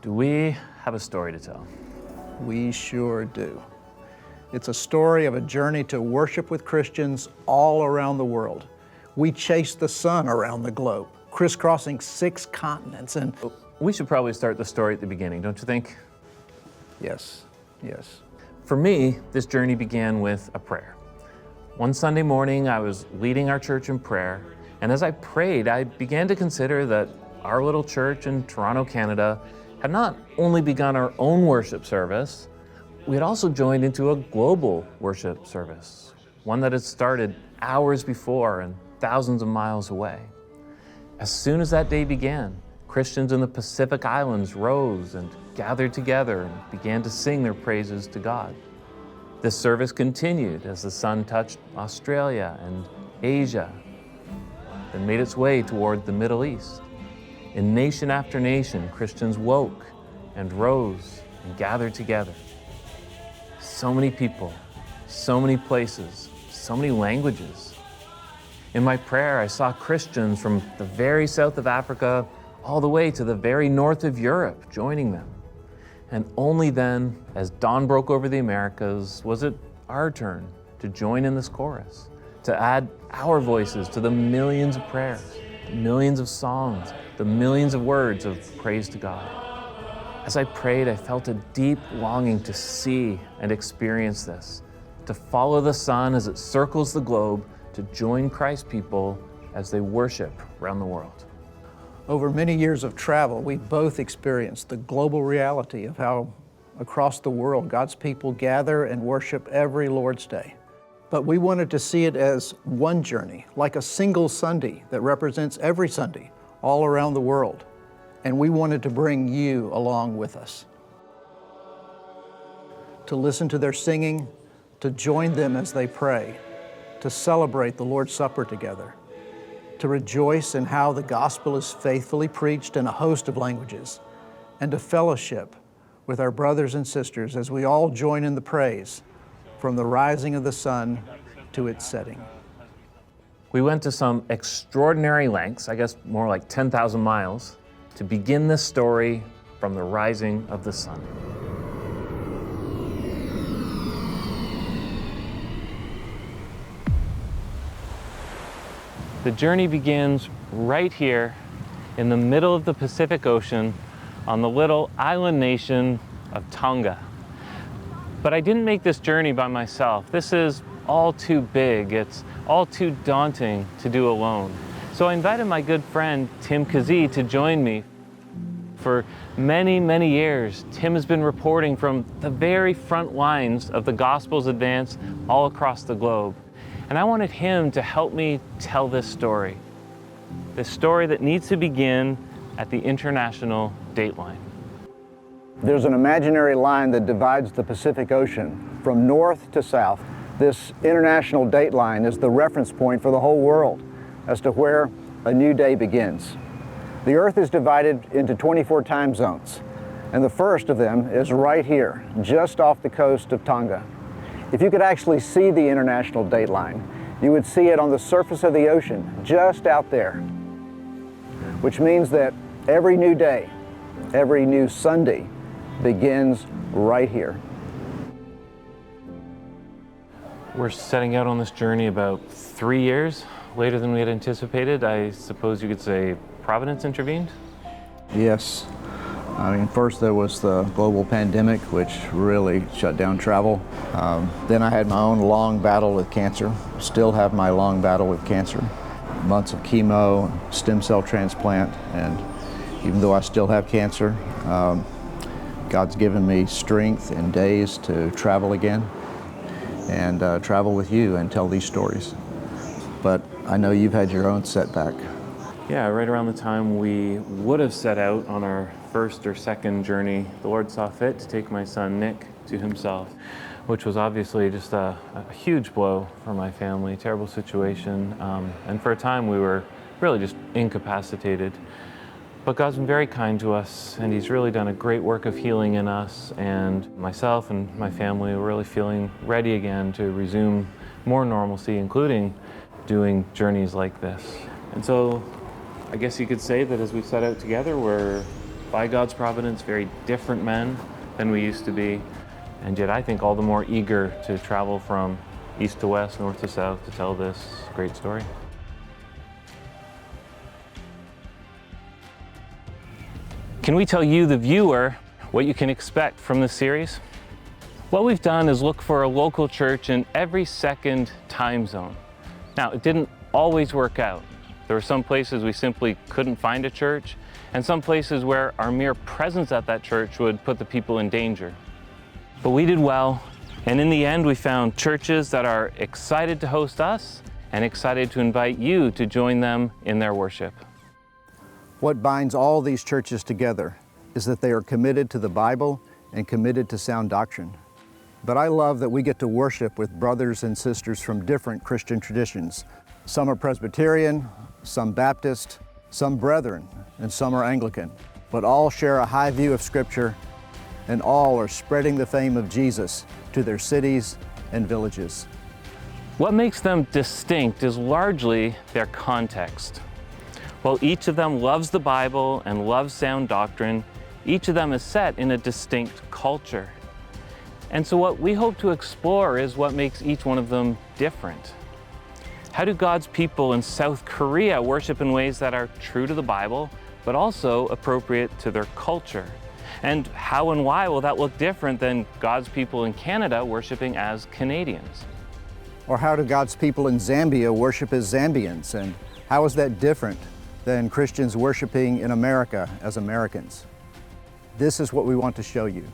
Do we have a story to tell? We sure do. It's a story of a journey to worship with Christians all around the world. We chased the sun around the globe, crisscrossing 6 continents and... We should probably start the story at the beginning, don't you think? Yes. For me, this journey began with a prayer. One Sunday morning, I was leading our church in prayer, and as I prayed, I began to consider that our little church in Toronto, Canada, had not only begun our own worship service, we had also joined into a global worship service, one that had started hours before and thousands of miles away. As soon as that day began, Christians in the Pacific Islands rose and gathered together and began to sing their praises to God. This service continued as the sun touched Australia and Asia, then made its way toward the Middle East. In nation after nation, Christians woke and rose and gathered together. So many people, so many places, so many languages. In my prayer, I saw Christians from the very south of Africa all the way to the very north of Europe joining them. And only then, as dawn broke over the Americas, was it our turn to join in this chorus, to add our voices to the millions of prayers, the millions of songs, the millions of words of praise to God. As I prayed, I felt a deep longing to see and experience this, to follow the sun as it circles the globe, to join Christ's people as they worship around the world. Over many years of travel, we both experienced the global reality of how across the world God's people gather and worship every Lord's Day. But we wanted to see it as one journey, like a single Sunday that represents every Sunday all around the world. And we wanted to bring you along with us. To listen to their singing, to join them as they pray, to celebrate the Lord's Supper together, to rejoice in how the gospel is faithfully preached in a host of languages, and to fellowship with our brothers and sisters as we all join in the praise from the rising of the sun to its setting. We went to some extraordinary lengths, I guess more like 10,000 miles, to begin this story from the rising of the sun. The journey begins right here in the middle of the Pacific Ocean on the little island nation of Tonga. But I didn't make this journey by myself. This is all too big. It's all too daunting to do alone. So I invited my good friend, Tim Keesee, to join me. For many, many years, Tim has been reporting from the very front lines of the gospel's advance all across the globe. And I wanted him to help me tell this story that needs to begin at the international date line. There's an imaginary line that divides the Pacific Ocean from north to south. This international date line is the reference point for the whole world as to where a new day begins. The Earth is divided into 24 time zones, and the first of them is right here, just off the coast of Tonga. If you could actually see the international date line, you would see it on the surface of the ocean, just out there. Which means that every new day, every new Sunday, begins right here. We're setting out on this journey about 3 years later than we had anticipated. I suppose you could say Providence intervened? Yes. I mean, first there was the global pandemic, which really shut down travel. Then I had my own long battle with cancer. Still have my long battle with cancer. Months of chemo, stem cell transplant, and even though I still have cancer, God's given me strength and days to travel again and travel with you and tell these stories. But I know you've had your own setback. Yeah, right around the time we would have set out on our first or second journey, the Lord saw fit to take my son Nick to himself, which was obviously just a huge blow for my family, terrible situation. And for a time we were really just incapacitated. But God's been very kind to us, and He's really done a great work of healing in us, and myself and my family were really feeling ready again to resume more normalcy, including doing journeys like this. And so I guess you could say that as we set out together, we're by God's providence, very different men than we used to be, and yet I think all the more eager to travel from east to west, north to south to tell this great story. Can we tell you, the viewer, what you can expect from this series? What we've done is look for a local church in every second time zone. Now, it didn't always work out. There were some places we simply couldn't find a church, and some places where our mere presence at that church would put the people in danger. But we did well, and in the end we found churches that are excited to host us and excited to invite you to join them in their worship. What binds all these churches together is that they are committed to the Bible and committed to sound doctrine. But I love that we get to worship with brothers and sisters from different Christian traditions. Some are Presbyterian, some Baptist, some Brethren, and some are Anglican. But all share a high view of Scripture, and all are spreading the fame of Jesus to their cities and villages. What makes them distinct is largely their context. While each of them loves the Bible and loves sound doctrine, each of them is set in a distinct culture. And so what we hope to explore is what makes each one of them different. How do God's people in South Korea worship in ways that are true to the Bible, but also appropriate to their culture? And how and why will that look different than God's people in Canada worshiping as Canadians? Or how do God's people in Zambia worship as Zambians? And how is that different than Christians worshiping in America as Americans? This is what we want to show you.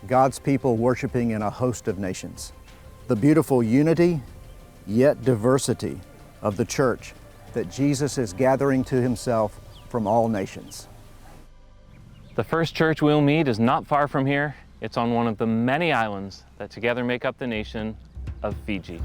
God's people worshiping in a host of nations. The beautiful unity, yet diversity of the church that Jesus is gathering to himself from all nations. The first church we'll meet is not far from here. It's on one of the many islands that together make up the nation of Fiji.